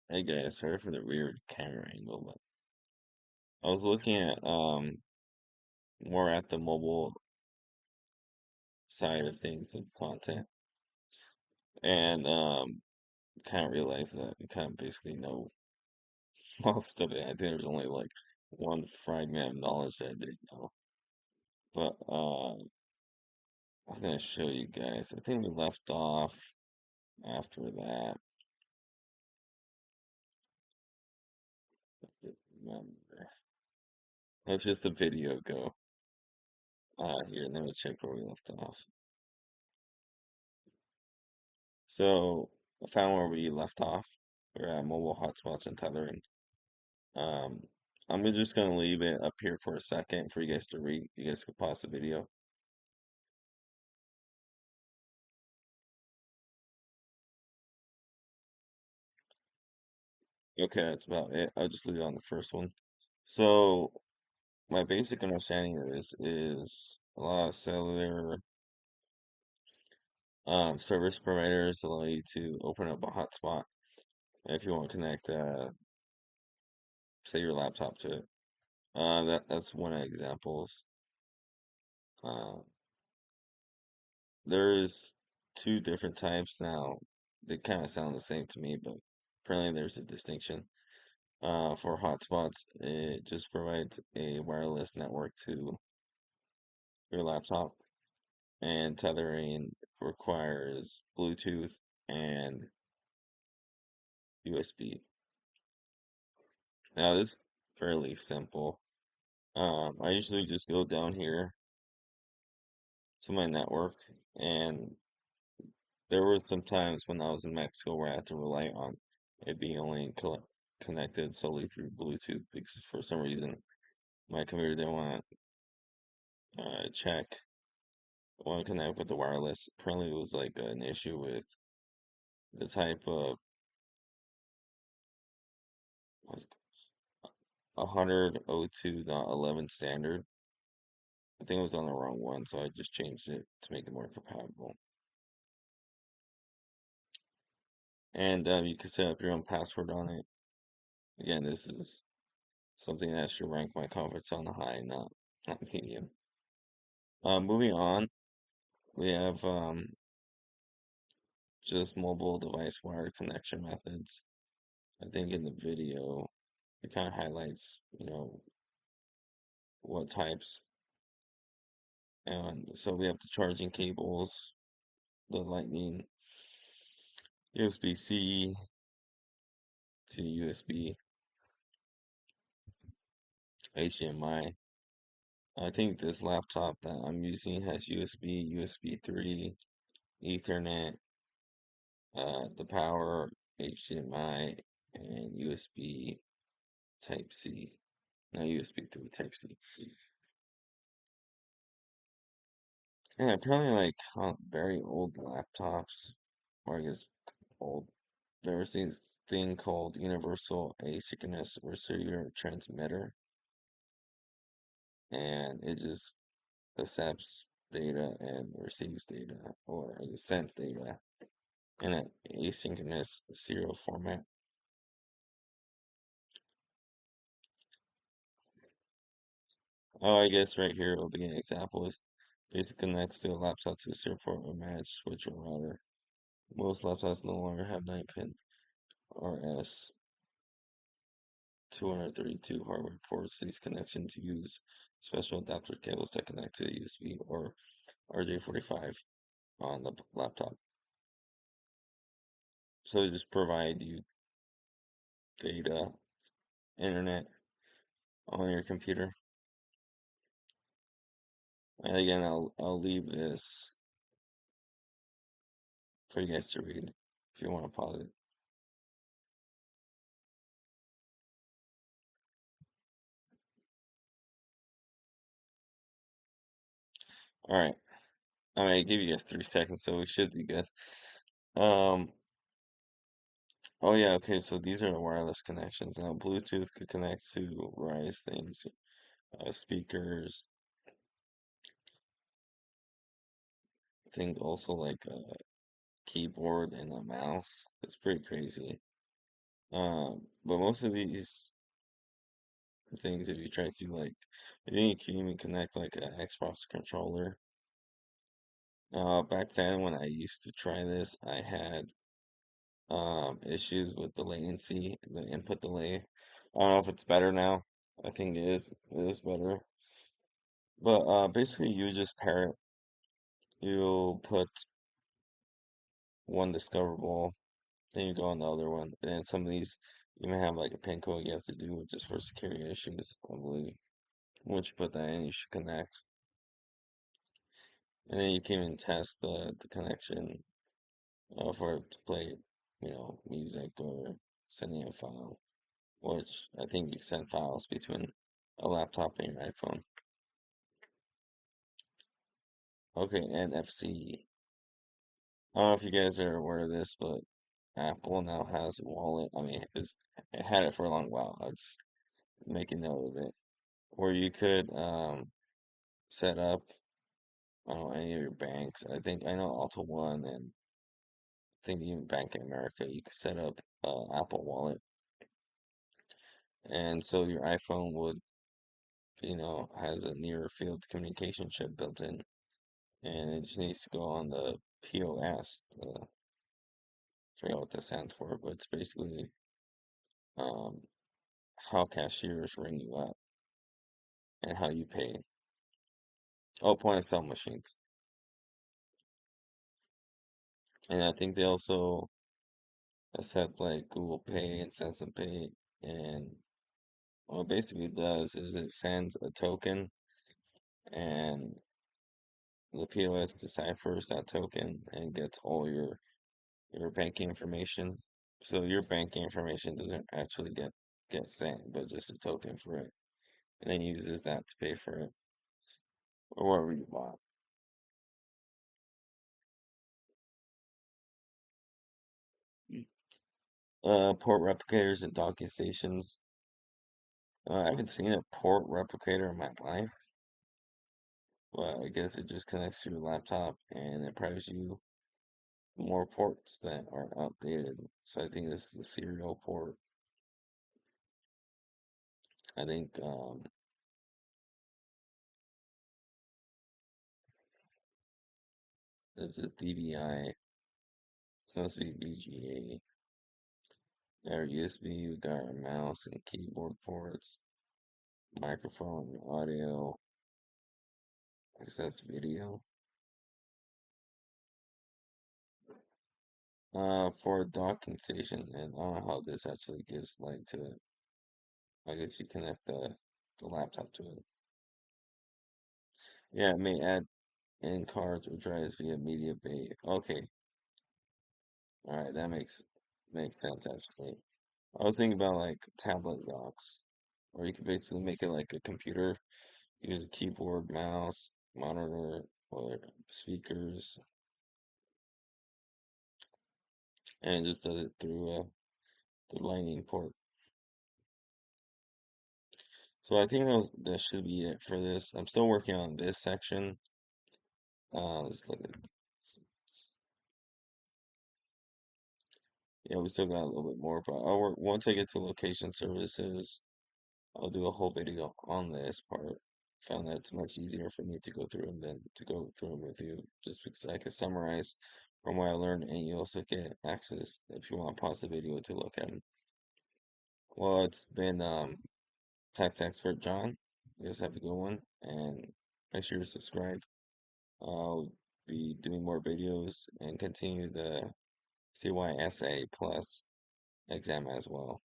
Hey guys, sorry for the weird camera angle, but I was looking at more at the mobile side of things of content and kind of realized that I kind of basically know most of it. I think there's only like one fragment of knowledge that I didn't know. But I was gonna show you guys. I think we left off after that. Remember. Let's just the video go. Here, let me check where we left off. So I found where we left off. We're at mobile hotspots and tethering. Um, just gonna leave it up here for a second for you guys to read. You guys can pause the video. Okay, that's about it. I'll just leave it on the first one. So my basic understanding of this is a lot of cellular service providers allow you to open up a hotspot if you want to connect, say your laptop to it. That's one of the examples. Uh, there's two different types now. They kind of sound the same to me, but apparently there's a distinction. For hotspots, it just provides a wireless network to your laptop, and tethering requires Bluetooth and USB. Now, this is fairly simple. I usually just go down here to my network, and there were some times when I was in Mexico where I had to rely on it being only connected solely through Bluetooth because for some reason my computer didn't want to check want to connect with the wireless. Apparently, it was like an issue with the type of was 102.11 standard. I think it was on the wrong one, so I just changed it to make it more compatible. And you can set up your own password on it. Again, this is something that should rank my confidence on the high, not medium. Moving on, we have just mobile device wired connection methods. I think in the video, it kind of highlights, what types. And so we have the charging cables, the lightning, USB-C to USB, HDMI. I think this laptop that I'm using has USB, USB 3, Ethernet, the power, HDMI, and USB Type C. No, USB 3 Type C. And apparently, like on very old laptops, or I guess old, there was this thing called Universal Asynchronous Receiver Transmitter, and it just accepts data and receives data, or it sends data in an asynchronous serial format. Oh, I guess right here will be an example is basically connects to a laptop to a serial port or managed switch or router. Most laptops no longer have 9-pin RS 232 hardware ports. These connections use special adapter cables that connect to the USB or RJ45 on the laptop. So they just provide you data, internet on your computer. And again, I'll leave this for you guys to read if you want to pause it. All right. I gave you guys 3 seconds, so we should be good. Um, oh yeah, okay, so these are the wireless connections. Now, Bluetooth could connect to various things, speakers, I think also like a keyboard and a mouse. It's pretty crazy. But most of these things, if you try to like, I think you can even connect like an Xbox controller. Back then when I used to try this, I had issues with the latency, the input delay. I don't know if it's better now. I think it is better. But basically you just pair it. You'll put one discoverable, then you go on the other one. And then some of these you may have like a pin code you have to do just for security issues, I believe. Once you put that in, you should connect. And then you can even test the connection for it to play, music or sending a file, which I think you can send files between a laptop and your iPhone. Okay, NFC. I don't know if you guys are aware of this, but Apple now has a wallet. I mean, it had it for a long while. I was making note of it, where you could set up, I don't know, any of your banks. I know Alta One and I think even Bank of America. You could set up Apple Wallet, and so your iPhone would, has a near field communication chip built in, and it just needs to go on the POS. I forget what that stands for, but it's basically um, how cashiers ring you up and how you pay. Oh, point of sale machines. And I think they also accept like Google Pay and Samsung Pay. And what it basically does is it sends a token and the POS deciphers that token and gets all your banking information. So your banking information doesn't actually get sent, but just a token for it. And then uses that to pay for it or whatever you bought. Port replicators and docking stations. I haven't seen a port replicator in my life, but I guess it just connects to your laptop and it provides you more ports that are outdated. So I think this is a serial port. I think this is DVI, supposed to be VGA. Got our USB, we got our mouse and keyboard ports, microphone, audio, access video. For a docking station, and I don't know how this actually gives light to it. I guess you connect the laptop to it. Yeah, it may add in cards or drives via media bay. Okay, all right, that makes sense actually. I was thinking about like tablet docks, or you could basically make it like a computer, use a keyboard, mouse, monitor, or speakers, and it just does it through the Lightning port. So I think that should be it for this. I'm still working on this section. Let's look at, yeah, we still got a little bit more, but I'll work once I get to location services. I'll do a whole video on this part. Found that it's much easier for me to go through and then to go through them with you, just because I can summarize from what I learned, and you also get access if you want to pause the video to look at them. Well, it's been tax expert John. You guys have a good one, and make sure you're subscribed. I'll be doing more videos and continue the CYSA Plus exam as well.